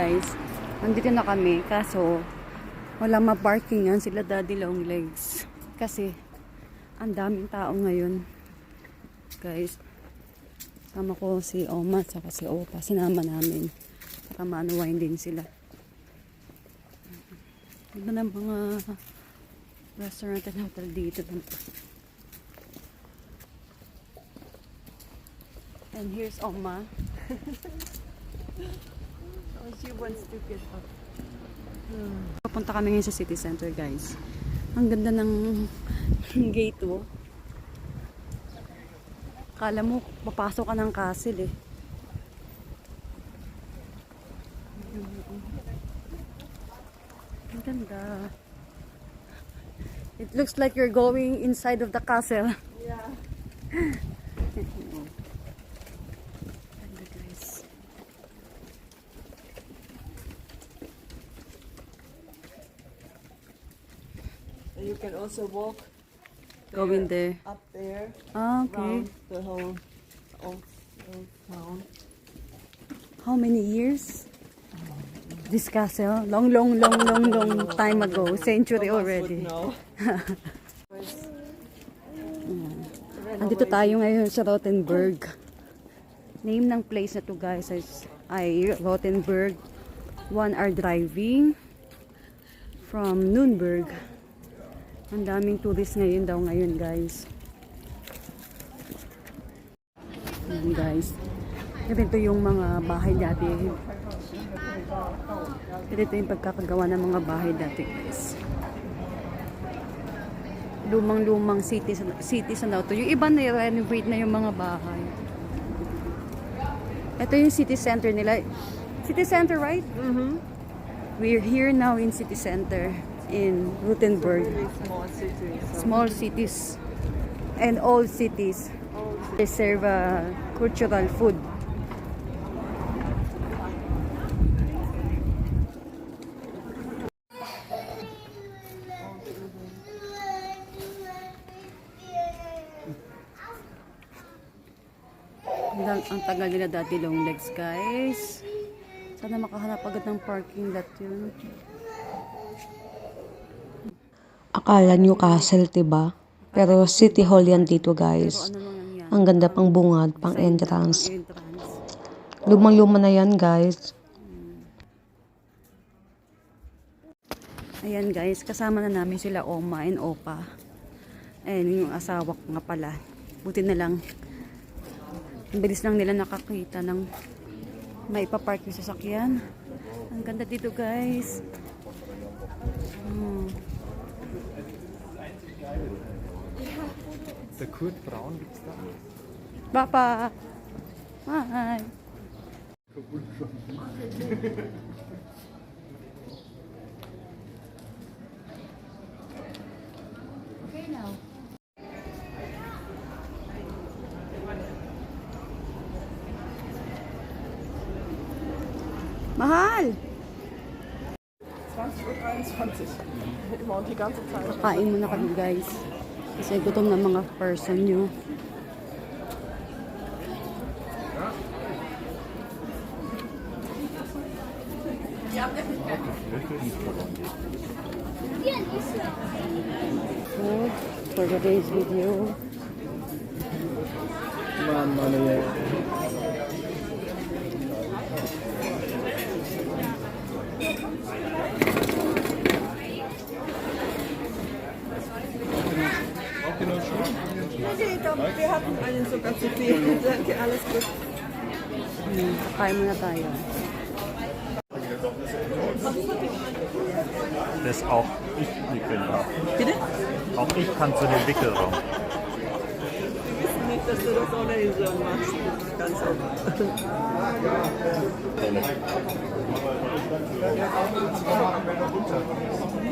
guys, nandito na kami. Kaso, walang ma-parkingan sila Daddy Long Legs. Kasi, ang daming tao ngayon. Guys, sama ko si Oma at si Opa. Sinama namin. Para maanuwain din sila. Ito na mga restaurant at hotel dito. And here's Oma. Oh, she wants to get up. Papunta kami ngayon sa city center, guys. Ang ganda ng gate, oh. Kala mo, papasok ka ng castle, eh. Ang ganda. It looks like you're going inside of the castle. Yeah. You can also walk Go in there. up there, Ah, okay. around the whole old town. How many years? This castle? Long time ago. Century already. No. Andito tayo ngayon sa Rothenburg. Name ng place na to, guys, ay Rothenburg. 1 hour driving from Nuremberg. Ang daming tourist ngayon daw guys. Ayan, guys. Ganito yung mga bahay dati. Ganito yung pagkakagawa ng mga bahay dati, guys. Lumang cities na to. Yung iba na-renovate na yung mga bahay. Ito yung city center nila. City center, right? Mm-hmm. We're here now in city center in Rothenburg. Really small cities. Small cities and old cities. They serve cultural food. Ang tagal nila Daddy Long Legs, guys. Sana makahanap agad ng parking lot yun. Akala nyo castle, diba? Pero City Hall yan dito, guys. Pero ano lang yan? Ang ganda pang bungad, pang entrance. Entrance. Lumang-luma na yan, guys. Ayan, guys, kasama na namin sila Oma and Opa. Ayan yung asawa ko nga pala. Buti na lang. Ang bilis lang nila nakakita ng may ipapark yung sasakyan. Ang ganda dito, guys. Der Kurt Braun gibt's da? Papa! Hi! Okay now. Mahal! 20:23 Uhr. Immer und die ganze Zeit. Kain muna kami, guys. Kasi gutom na mga person nyo. Food for today's video. Okay, wir hatten einen sogar zu viel. Danke, alles gut. Kain muna tayo. Das auch ich wickeln darf. Bitte? Auch ich kann zu dem Wickelraum. Wir wissen nicht, dass du das ohnehin so machst. Ganz offen.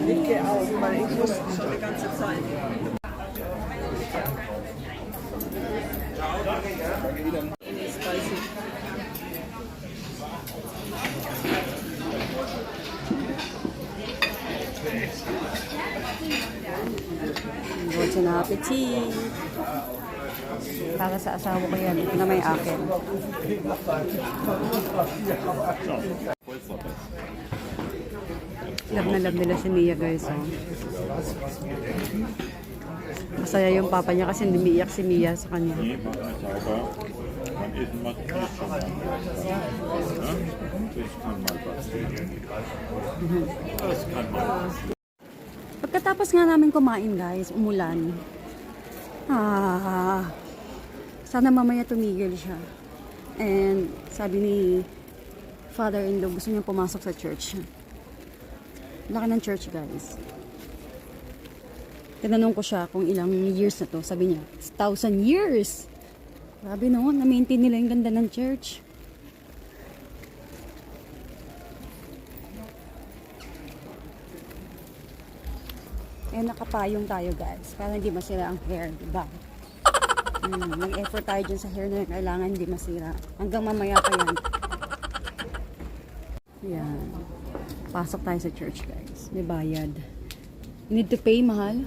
Ich gehe auch, weil ich muss schon die ganze Zeit. Spicy. Bon appetit! Para sa asawa ko yan, na may akin. Vollsorte. Love na love nila si Mia, guys. Oh. Masaya yung papa niya kasi umiiyak si Mia sa kanya. Nee, mach mal sauber. Dann ist man das schon mal. Ja? Das kann mal passieren. Das kann mal passieren. Pagkatapos nga namin kumain, guys, umulan. Sana mamaya tumigil siya. And sabi ni father-in-law, gusto niya pumasok sa church. Laki ng church, guys. Tinanong ko siya kung ilang years na to. Sabi niya, 1,000 years! Grabe no, na-maintain nila yung ganda ng church. Eh, nakapayong tayo, guys. Para hindi masira ang hair, diba? Nag-effort tayo dyan sa hair na kailangan hindi masira. Hanggang mamaya pa yan. Yan. Pasok tayo sa church, guys. May bayad. You need to pay, mahal?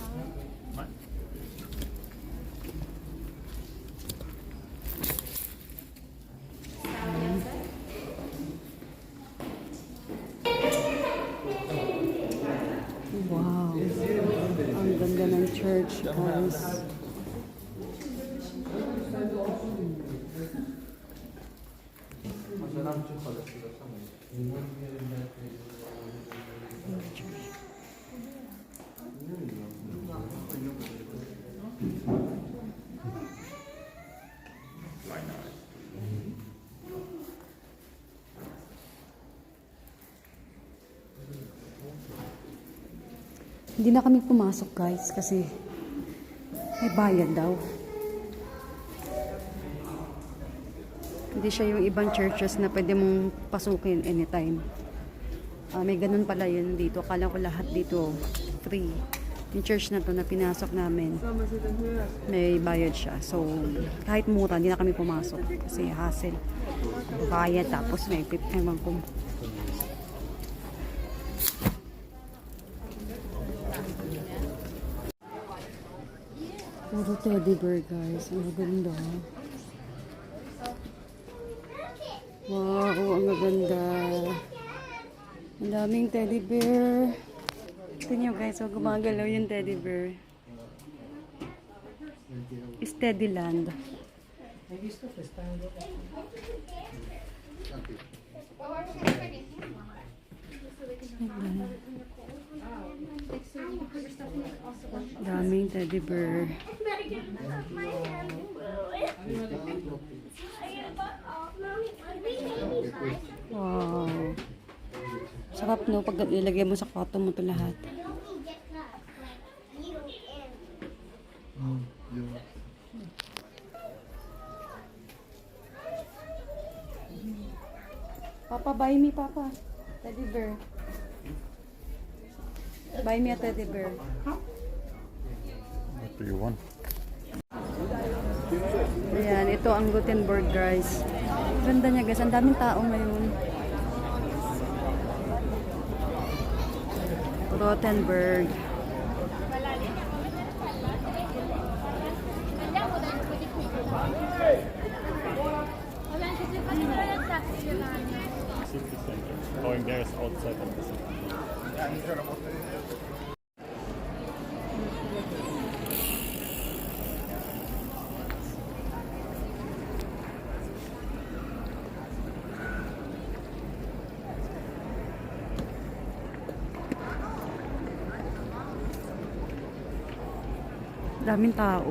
Wow. Ang ganda ng church, guys. Hindi na kami pumasok, guys, kasi may bayad daw. Hindi siya yung ibang churches na pwede mong pasukin anytime. May ganun pala yun dito. Akala ko lahat dito free. Yung church na to na pinasok namin, may bayad siya. So, kahit mura, hindi na kami pumasok. Kasi hassle. Bayad, tapos may ewan ko. Puro teddy bear, guys. Ang ganda. Wow, ang ganda. Ang daming teddy bear. Ito nyo, guys. So, gumagalaw yung teddy bear. Is Teddyland. Daming teddy bear. Wow. Sarap no pag ilagay mo sa kwarto mo to lahat. Papa, buy me, Papa. Teddy bear. Buy me a teddy bear. What do you want? Ayan, ito ang Gothenburg, guys. Ganda niya, guys. Ang daming tao ngayon. Gothenburg. City center. Going there is outside of the city. Daming tao.